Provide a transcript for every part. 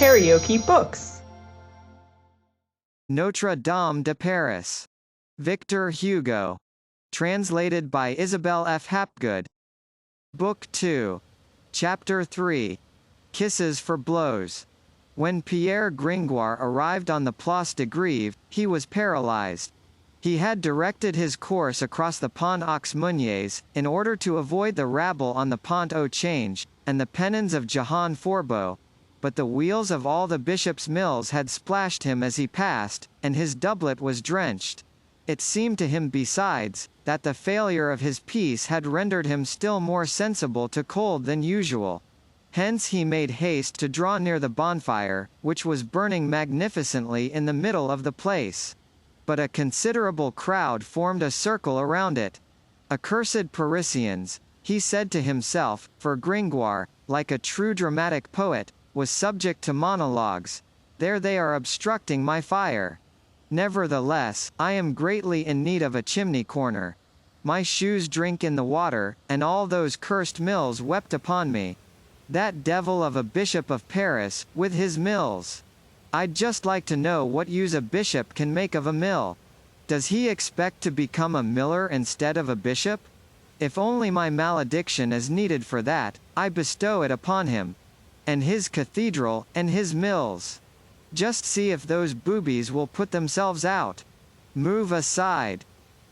KaraokeBooks. Notre-Dame de Paris. Victor Hugo. Translated by Isabel F. Hapgood. Book 2. Chapter 3. Kisses for Blows. When Pierre Gringoire arrived on the Place de Grève, he was paralyzed. He had directed his course across the Pont aux Meuniers, in order to avoid the rabble on the Pont au Change, and the pennons of Jehan Fourbeau, but the wheels of all the bishop's mills had splashed him as he passed, and his doublet was drenched. It seemed to him besides, that the failure of his piece had rendered him still more sensible to cold than usual. Hence he made haste to draw near the bonfire, which was burning magnificently in the middle of the place. But a considerable crowd formed a circle around it. Accursed Parisians, he said to himself, for Gringoire, like a true dramatic poet, was subject to monologues. There they are obstructing my fire. Nevertheless, I am greatly in need of a chimney corner. My shoes drink in the water, and all those cursed mills wept upon me. That devil of a bishop of Paris, with his mills. I'd just like to know what use a bishop can make of a mill. Does he expect to become a miller instead of a bishop? If only my malediction is needed for that, I bestow it upon him. And his cathedral, and his mills. Just see if those boobies will put themselves out. Move aside.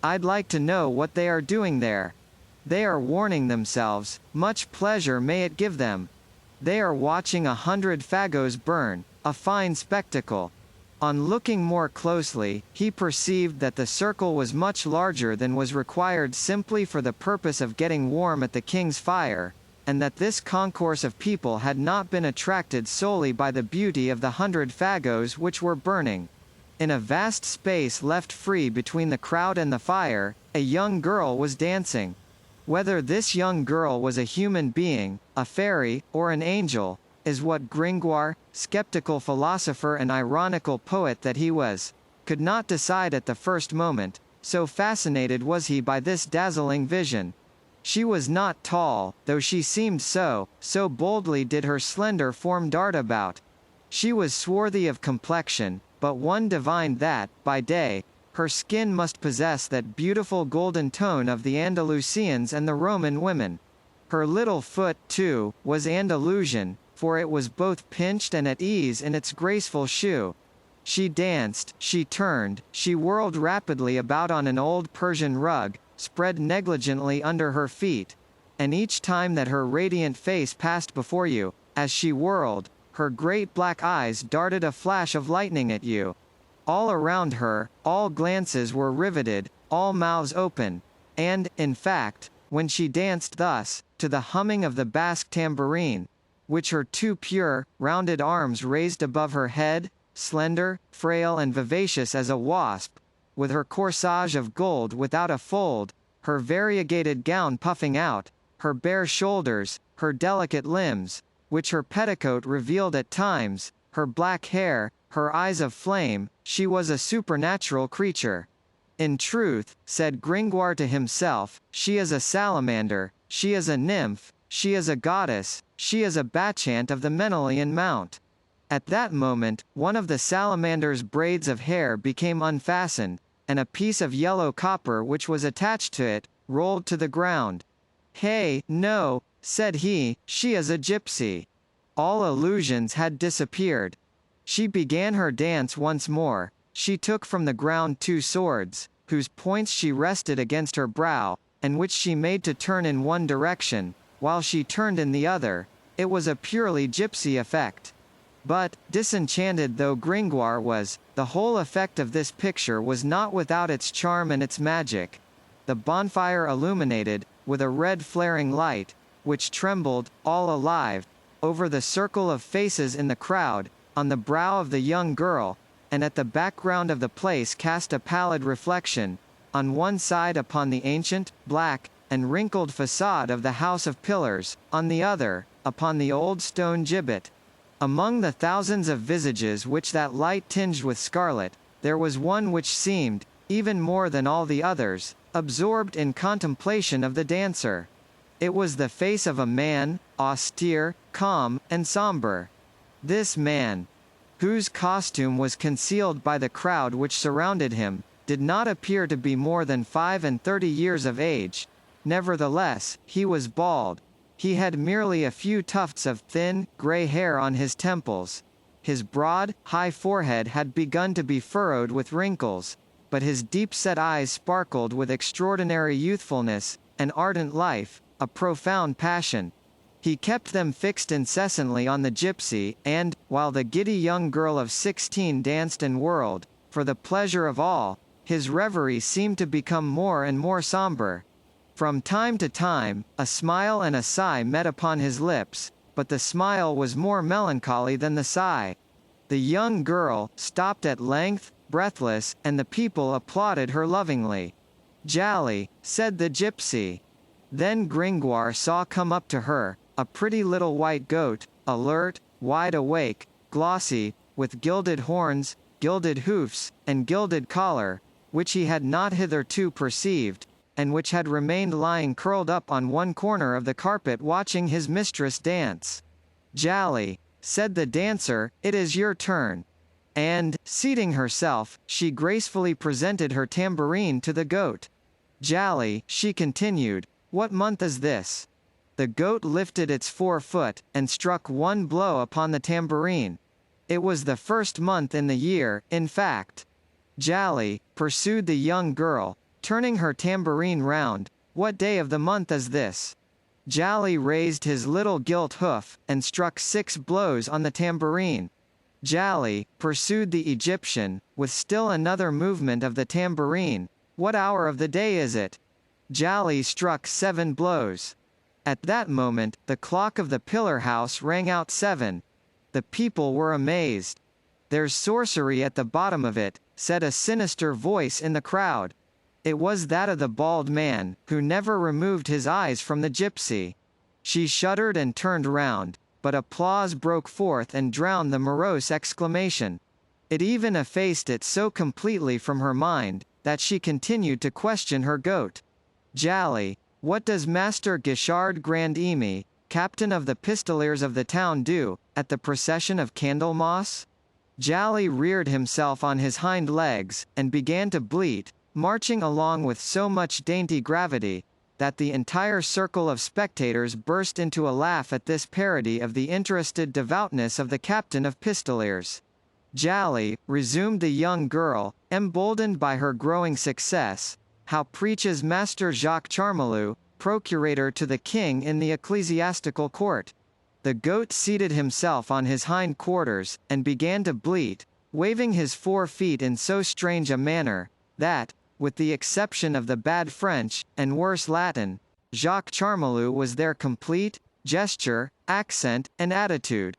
I'd like to know what they are doing there. They are warning themselves, much pleasure may it give them. They are watching 100 fagots burn, a fine spectacle. On looking more closely, he perceived that the circle was much larger than was required simply for the purpose of getting warm at the king's fire, and that this concourse of people had not been attracted solely by the beauty of the 100 fagots which were burning. In a vast space left free between the crowd and the fire, a young girl was dancing. Whether this young girl was a human being, a fairy, or an angel, is what Gringoire, skeptical philosopher and ironical poet that he was, could not decide at the first moment, so fascinated was he by this dazzling vision. She was not tall, though she seemed so boldly did her slender form dart about. She was swarthy of complexion, but one divined that, by day, her skin must possess that beautiful golden tone of the Andalusians and the Roman women. Her little foot, too, was Andalusian, for it was both pinched and at ease in its graceful shoe. She danced, she turned, she whirled rapidly about on an old Persian rug, spread negligently under her feet, and each time that her radiant face passed before you, as she whirled, her great black eyes darted a flash of lightning at you. All around her, all glances were riveted, all mouths open, and, in fact, when she danced thus, to the humming of the Basque tambourine, which her two pure, rounded arms raised above her head, slender, frail and vivacious as a wasp, with her corsage of gold without a fold, her variegated gown puffing out, her bare shoulders, her delicate limbs, which her petticoat revealed at times, her black hair, her eyes of flame, she was a supernatural creature. In truth, said Gringoire to himself, she is a salamander, she is a nymph, she is a goddess, she is a bacchant of the Menelaean Mount. At that moment, one of the salamander's braids of hair became unfastened, and a piece of yellow copper which was attached to it, rolled to the ground. Hey, no, said he, she is a gypsy. All illusions had disappeared. She began her dance once more. She took from the ground 2 swords, whose points she rested against her brow, and which she made to turn in one direction, while she turned in the other. It was a purely gypsy effect. But, disenchanted though Gringoire was, the whole effect of this picture was not without its charm and its magic. The bonfire illuminated, with a red flaring light, which trembled, all alive, over the circle of faces in the crowd, on the brow of the young girl, and at the background of the place cast a pallid reflection, on one side upon the ancient, black, and wrinkled facade of the House of Pillars, on the other, upon the old stone gibbet. Among the thousands of visages which that light tinged with scarlet, there was one which seemed, even more than all the others, absorbed in contemplation of the dancer. It was the face of a man, austere, calm, and somber. This man, whose costume was concealed by the crowd which surrounded him, did not appear to be more than 35 years of age. Nevertheless, he was bald. He had merely a few tufts of thin, grey hair on his temples. His broad, high forehead had begun to be furrowed with wrinkles, but his deep-set eyes sparkled with extraordinary youthfulness, an ardent life, a profound passion. He kept them fixed incessantly on the gypsy, and, while the giddy young girl of 16 danced and whirled, for the pleasure of all, his reverie seemed to become more and more sombre. From time to time, a smile and a sigh met upon his lips, but the smile was more melancholy than the sigh. The young girl stopped at length, breathless, and the people applauded her lovingly. "Jolly," said the gypsy. Then Gringoire saw come up to her, a pretty little white goat, alert, wide awake, glossy, with gilded horns, gilded hoofs, and gilded collar, which he had not hitherto perceived, and which had remained lying curled up on one corner of the carpet watching his mistress dance. "Jolly," said the dancer, "it is your turn." And, seating herself, she gracefully presented her tambourine to the goat. "Jolly," she continued, "what month is this?" The goat lifted its forefoot, and struck one blow upon the tambourine. It was the first month in the year, in fact. "Jolly," pursued the young girl, turning her tambourine round, "what day of the month is this?" Jolly raised his little gilt hoof, and struck 6 blows on the tambourine. "Jolly," pursued the Egyptian, with still another movement of the tambourine, "what hour of the day is it?" Jolly struck 7 blows. At that moment, the clock of the pillar house rang out 7. The people were amazed. "There's sorcery at the bottom of it," said a sinister voice in the crowd. It was that of the bald man, who never removed his eyes from the gypsy. She shuddered and turned round, but applause broke forth and drowned the morose exclamation. It even effaced it so completely from her mind, that she continued to question her goat. "Jolly, what does Master Guichard Grand-Emy, captain of the pistoliers of the town, do at the procession of Candlemas?" Jolly reared himself on his hind legs, and began to bleat, marching along with so much dainty gravity, that the entire circle of spectators burst into a laugh at this parody of the interested devoutness of the captain of pistoliers. "Jolly," resumed the young girl, emboldened by her growing success, "how preaches Master Jacques Charmolue, procurator to the king in the ecclesiastical court?" The goat seated himself on his hind quarters, and began to bleat, waving his 4 feet in so strange a manner, that, with the exception of the bad French, and worse Latin, Jacques Charmolue was their complete, gesture, accent, and attitude.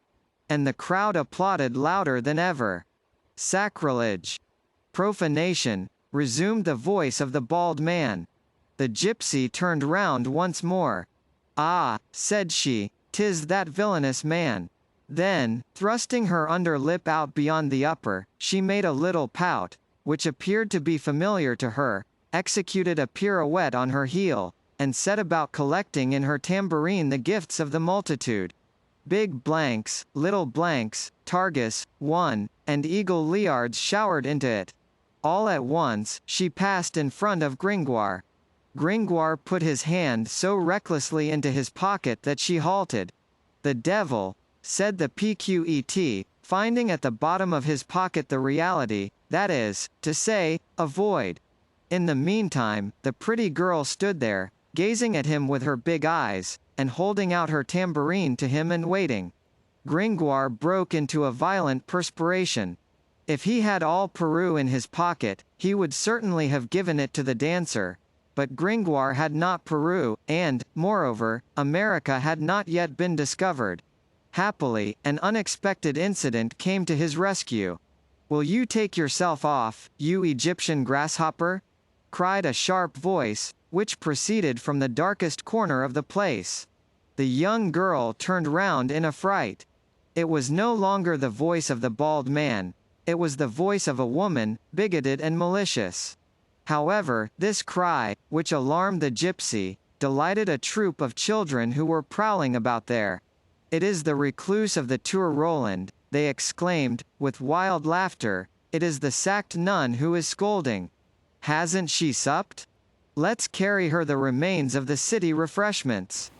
And the crowd applauded louder than ever. "Sacrilege! Profanation!" resumed the voice of the bald man. The gypsy turned round once more. "Ah," said she, "'tis that villainous man." Then, thrusting her under lip out beyond the upper, she made a little pout, which appeared to be familiar to her, executed a pirouette on her heel, and set about collecting in her tambourine the gifts of the multitude. Big blanks, little blanks, targus, 1, and eagle liards showered into it. All at once, she passed in front of Gringoire. Gringoire put his hand so recklessly into his pocket that she halted. "The devil," said the PQET, finding at the bottom of his pocket the reality, that is, to say, a void. In the meantime, the pretty girl stood there, gazing at him with her big eyes, and holding out her tambourine to him and waiting. Gringoire broke into a violent perspiration. If he had all Peru in his pocket, he would certainly have given it to the dancer, but Gringoire had not Peru, and, moreover, America had not yet been discovered. Happily, an unexpected incident came to his rescue. "Will you take yourself off, you Egyptian grasshopper?" cried a sharp voice, which proceeded from the darkest corner of the place. The young girl turned round in affright. It was no longer the voice of the bald man, it was the voice of a woman, bigoted and malicious. However, this cry, which alarmed the gypsy, delighted a troop of children who were prowling about there. It is the recluse of the Tour Roland, they exclaimed, with wild laughter. It is the sacked nun who is scolding. Hasn't she supped? Let's carry her the remains of the city refreshments.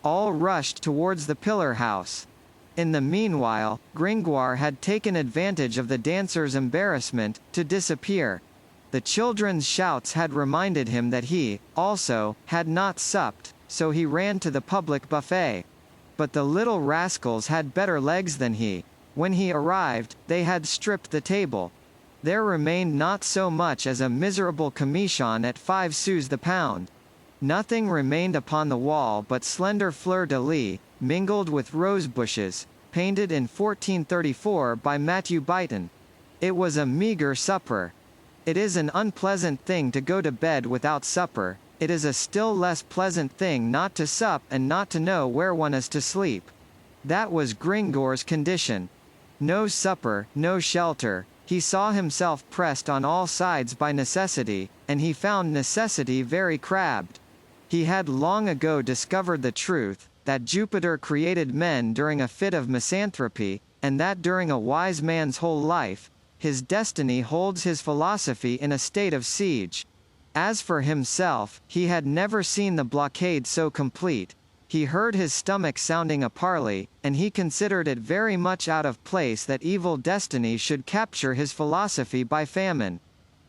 All rushed towards the pillar house. In the meanwhile, Gringoire had taken advantage of the dancer's embarrassment, to disappear. The children's shouts had reminded him that he, also, had not supped, so he ran to the public buffet. But the little rascals had better legs than he. When he arrived, they had stripped the table. There remained not so much as a miserable commission at 5 sous the pound. Nothing remained upon the wall but slender fleur-de-lis, mingled with rose bushes, painted in 1434 by Matthew Byton. It was a meagre supper. It is an unpleasant thing to go to bed without supper. It is a still less pleasant thing not to sup and not to know where one is to sleep. That was Gringoire's condition. No supper, no shelter. He saw himself pressed on all sides by necessity, and he found necessity very crabbed. He had long ago discovered the truth, that Jupiter created men during a fit of misanthropy, and that during a wise man's whole life, his destiny holds his philosophy in a state of siege. As for himself, he had never seen the blockade so complete. He heard his stomach sounding a parley, and he considered it very much out of place that evil destiny should capture his philosophy by famine.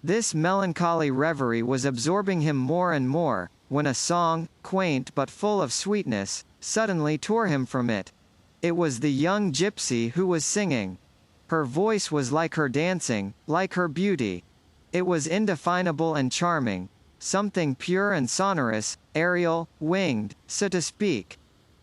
This melancholy reverie was absorbing him more and more, when a song, quaint but full of sweetness, suddenly tore him from it. It was the young gypsy who was singing. Her voice was like her dancing, like her beauty. It was indefinable and charming, something pure and sonorous, aerial, winged, so to speak.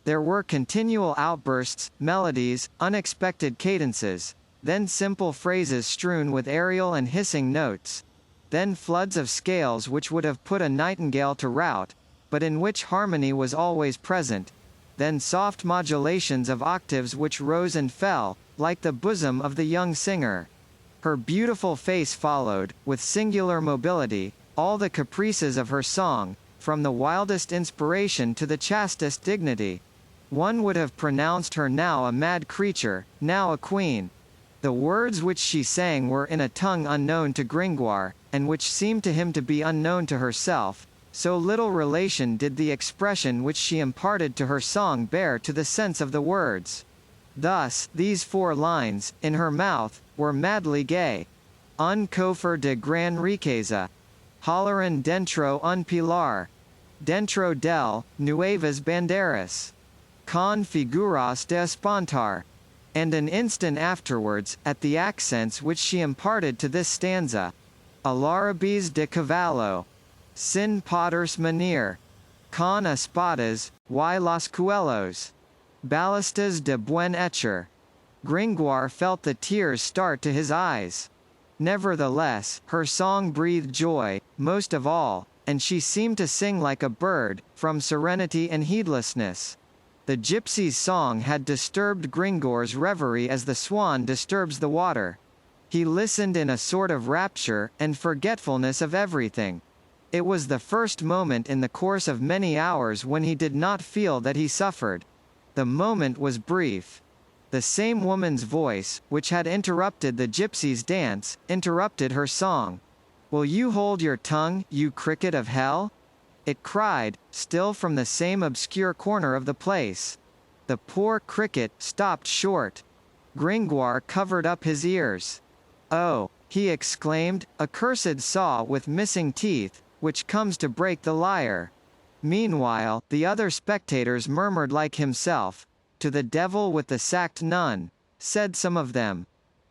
There were continual outbursts, melodies, unexpected cadences, then simple phrases strewn with aerial and hissing notes, then floods of scales which would have put a nightingale to rout, but in which harmony was always present, then soft modulations of octaves which rose and fell, like the bosom of the young singer. Her beautiful face followed, with singular mobility, all the caprices of her song, from the wildest inspiration to the chastest dignity. One would have pronounced her now a mad creature, now a queen. The words which she sang were in a tongue unknown to Gringoire, and which seemed to him to be unknown to herself, so little relation did the expression which she imparted to her song bear to the sense of the words. Thus, these 4 lines, in her mouth, were madly gay. Un coffre de gran riqueza. Holleran dentro un pilar. Dentro del, nuevas banderas. Con figuras de espantar. And an instant afterwards, at the accents which she imparted to this stanza, Alarabes de cavallo. Sin poders manir. Con espadas, y los cuellos. Ballastas de buen hecho. Gringoire felt the tears start to his eyes. Nevertheless, her song breathed joy, most of all, and she seemed to sing like a bird, from serenity and heedlessness. The gypsy's song had disturbed Gringoire's reverie as the swan disturbs the water. He listened in a sort of rapture, and forgetfulness of everything. It was the first moment in the course of many hours when he did not feel that he suffered. The moment was brief. The same woman's voice, which had interrupted the gypsy's dance, interrupted her song. "Will you hold your tongue, you cricket of hell?" it cried, still from the same obscure corner of the place. The poor cricket stopped short. Gringoire covered up his ears. "Oh," he exclaimed, "accursed saw with missing teeth, which comes to break the lyre." Meanwhile, the other spectators murmured like himself, "To the devil with the sacked nun," said some of them.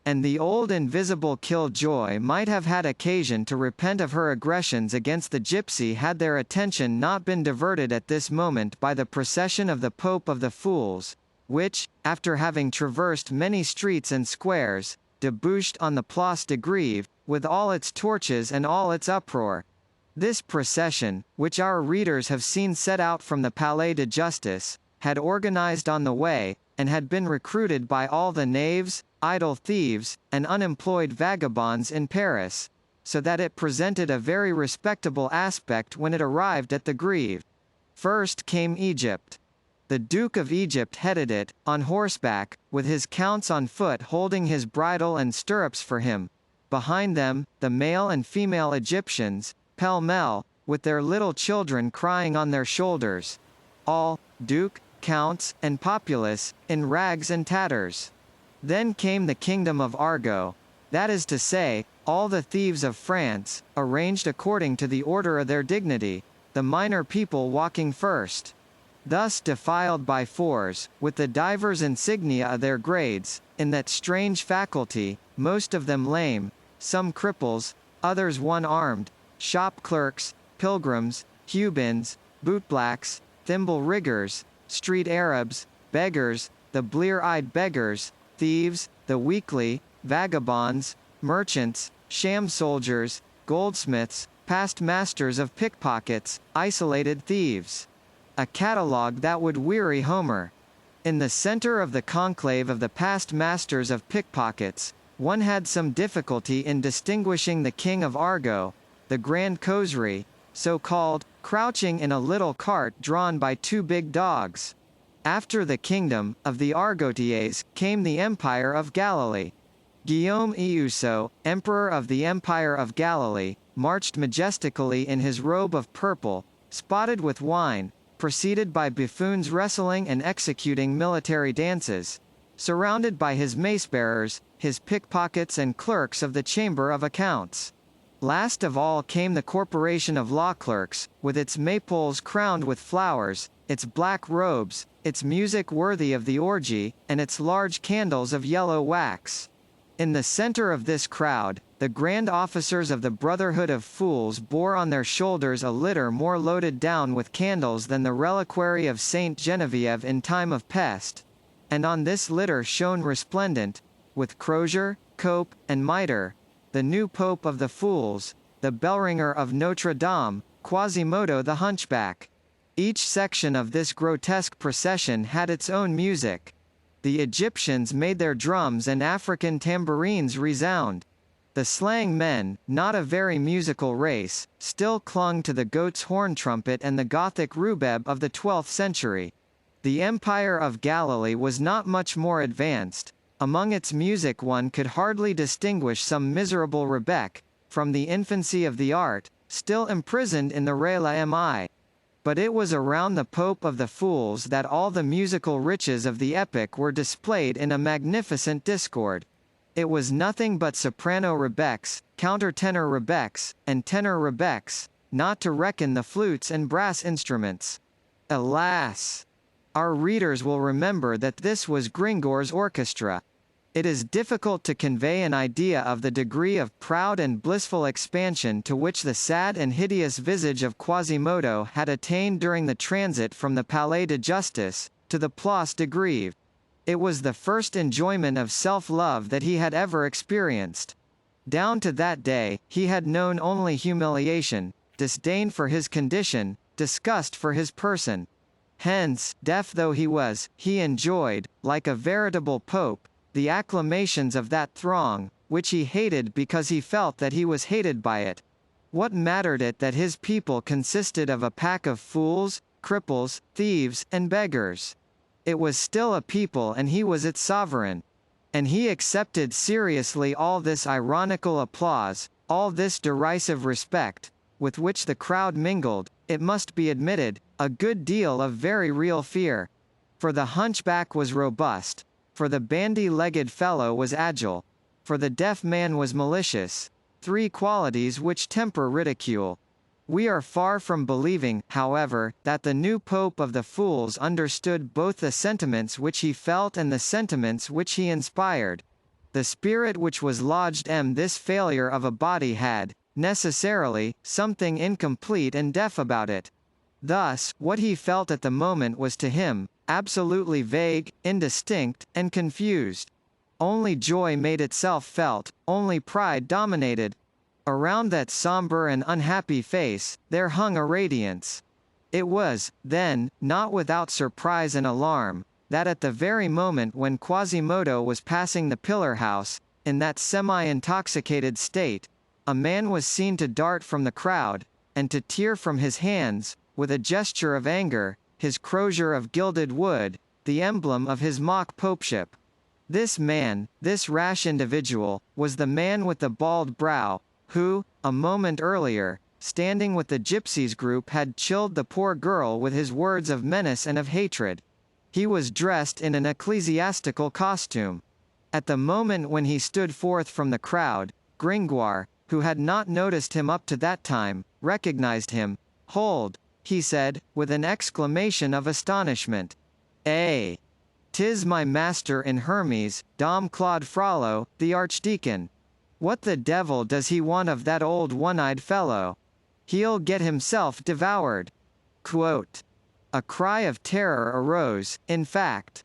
And the old invisible killjoy might have had occasion to repent of her aggressions against the gypsy had their attention not been diverted at this moment by the procession of the Pope of the Fools, which, after having traversed many streets and squares, debouched on the Place de Grève, with all its torches and all its uproar. This procession, which our readers have seen set out from the Palais de Justice, had organized on the way, and had been recruited by all the knaves, idle thieves, and unemployed vagabonds in Paris, so that it presented a very respectable aspect when it arrived at the Grève. First came Egypt. The Duke of Egypt headed it, on horseback, with his counts on foot holding his bridle and stirrups for him. Behind them, the male and female Egyptians, pell-mell, with their little children crying on their shoulders. All, duke, counts, and populace, in rags and tatters. Then came the kingdom of Argo, that is to say, all the thieves of France, arranged according to the order of their dignity, the minor people walking first. Thus defiled by fours, with the divers insignia of their grades, in that strange faculty, most of them lame, some cripples, others one-armed, shop clerks, pilgrims, Hubins, bootblacks, thimble riggers, street Arabs, beggars, the blear-eyed beggars, thieves, the weakly, vagabonds, merchants, sham soldiers, goldsmiths, past masters of pickpockets, isolated thieves. A catalogue that would weary Homer. In the center of the conclave of the past masters of pickpockets, one had some difficulty in distinguishing the king of Argo, the grand causerie, so called, crouching in a little cart drawn by two big dogs. After the kingdom of the Argotiers came the empire of Galilee. Guillaume Iuso, emperor of the empire of Galilee, marched majestically in his robe of purple, spotted with wine, preceded by buffoons wrestling and executing military dances, surrounded by his mace-bearers, his pickpockets and clerks of the Chamber of Accounts. Last of all came the corporation of law clerks, with its maypoles crowned with flowers, its black robes, its music worthy of the orgy, and its large candles of yellow wax. In the center of this crowd, the grand officers of the Brotherhood of Fools bore on their shoulders a litter more loaded down with candles than the reliquary of Saint Genevieve in time of pest, and on this litter shone resplendent, with crozier, cope, and mitre, the new Pope of the Fools, the bellringer of Notre-Dame, Quasimodo the Hunchback. Each section of this grotesque procession had its own music. The Egyptians made their drums and African tambourines resound. The slang men, not a very musical race, still clung to the goat's horn trumpet and the Gothic rubeb of the 12th century. The Empire of Galilee was not much more advanced. Among its music one could hardly distinguish some miserable rebec, from the infancy of the art, still imprisoned in the Rela Mi. But it was around the Pope of the Fools that all the musical riches of the epic were displayed in a magnificent discord. It was nothing but soprano rebecs, countertenor rebecs, and tenor rebecs, not to reckon the flutes and brass instruments. Alas! Our readers will remember that this was Gringoire's orchestra. It is difficult to convey an idea of the degree of proud and blissful expansion to which the sad and hideous visage of Quasimodo had attained during the transit from the Palais de Justice to the Place de Grève. It was the first enjoyment of self-love that he had ever experienced. Down to that day, he had known only humiliation, disdain for his condition, disgust for his person. Hence, deaf though he was, he enjoyed, like a veritable pope, the acclamations of that throng, which he hated because he felt that he was hated by it. What mattered it that his people consisted of a pack of fools, cripples, thieves, and beggars? It was still a people and he was its sovereign. And he accepted seriously all this ironical applause, all this derisive respect, with which the crowd mingled, it must be admitted, a good deal of very real fear. For the hunchback was robust, for the bandy-legged fellow was agile, for the deaf man was malicious, three qualities which temper ridicule. We are far from believing, however, that the new Pope of the Fools understood both the sentiments which he felt and the sentiments which he inspired. The spirit which was lodged in this failure of a body had, necessarily, something incomplete and deaf about it. Thus, what he felt at the moment was to him, absolutely vague, indistinct, and confused. Only joy made itself felt, only pride dominated. Around that somber and unhappy face, there hung a radiance. It was, then, not without surprise and alarm, that at the very moment when Quasimodo was passing the pillar-house, in that semi-intoxicated state, a man was seen to dart from the crowd, and to tear from his hands, with a gesture of anger, his crozier of gilded wood, the emblem of his mock popeship. This man, this rash individual, was the man with the bald brow, who, a moment earlier, standing with the gypsies group had chilled the poor girl with his words of menace and of hatred. He was dressed in an ecclesiastical costume. At the moment when he stood forth from the crowd, Gringoire, who had not noticed him up to that time, recognized him. "Hold," he said, with an exclamation of astonishment. "Eh! 'Tis my master in Hermes, Dom Claude Frollo, the archdeacon. What the devil does he want of that old one-eyed fellow? He'll get himself devoured." Quote. A cry of terror arose, in fact.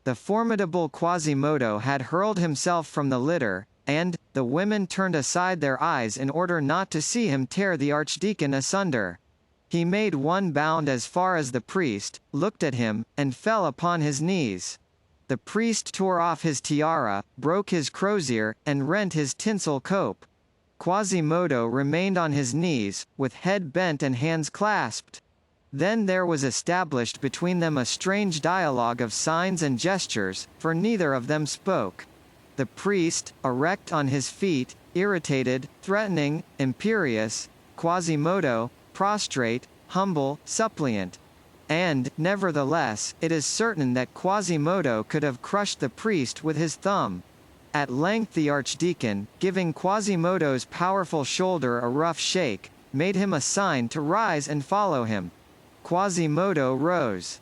The formidable Quasimodo had hurled himself from the litter, and, the women turned aside their eyes in order not to see him tear the archdeacon asunder. He made one bound as far as the priest, looked at him, and fell upon his knees. The priest tore off his tiara, broke his crozier, and rent his tinsel cope. Quasimodo remained on his knees, with head bent and hands clasped. Then there was established between them a strange dialogue of signs and gestures, for neither of them spoke. The priest, erect on his feet, irritated, threatening, imperious; Quasimodo, prostrate, humble, suppliant. And, nevertheless, it is certain that Quasimodo could have crushed the priest with his thumb. At length the archdeacon, giving Quasimodo's powerful shoulder a rough shake, made him a sign to rise and follow him. Quasimodo rose.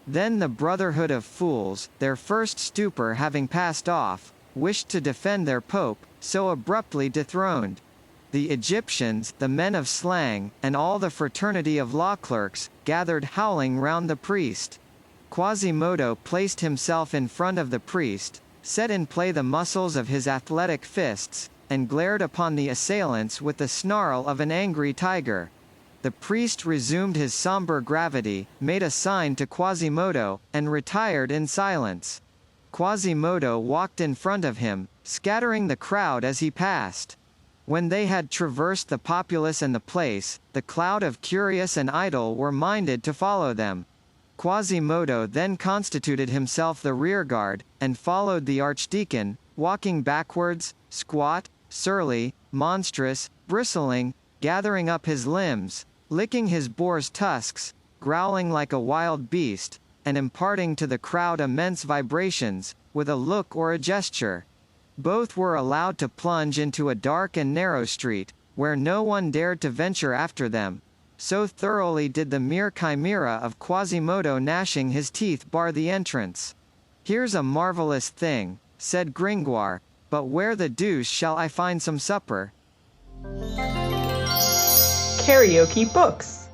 Then the Brotherhood of Fools, their first stupor having passed off, wished to defend their pope, so abruptly dethroned. The Egyptians, the men of slang, and all the fraternity of law clerks, gathered howling round the priest. Quasimodo placed himself in front of the priest, set in play the muscles of his athletic fists, and glared upon the assailants with the snarl of an angry tiger. The priest resumed his somber gravity, made a sign to Quasimodo, and retired in silence. Quasimodo walked in front of him, scattering the crowd as he passed. When they had traversed the populace and the place, the cloud of curious and idle were minded to follow them. Quasimodo then constituted himself the rearguard, and followed the archdeacon, walking backwards, squat, surly, monstrous, bristling, gathering up his limbs, licking his boar's tusks, growling like a wild beast, and imparting to the crowd immense vibrations, with a look or a gesture. Both were allowed to plunge into a dark and narrow street, where no one dared to venture after them. So thoroughly did the mere chimera of Quasimodo gnashing his teeth bar the entrance. "Here's a marvellous thing," said Gringoire, "but where the deuce shall I find some supper?" KaraokeBooks.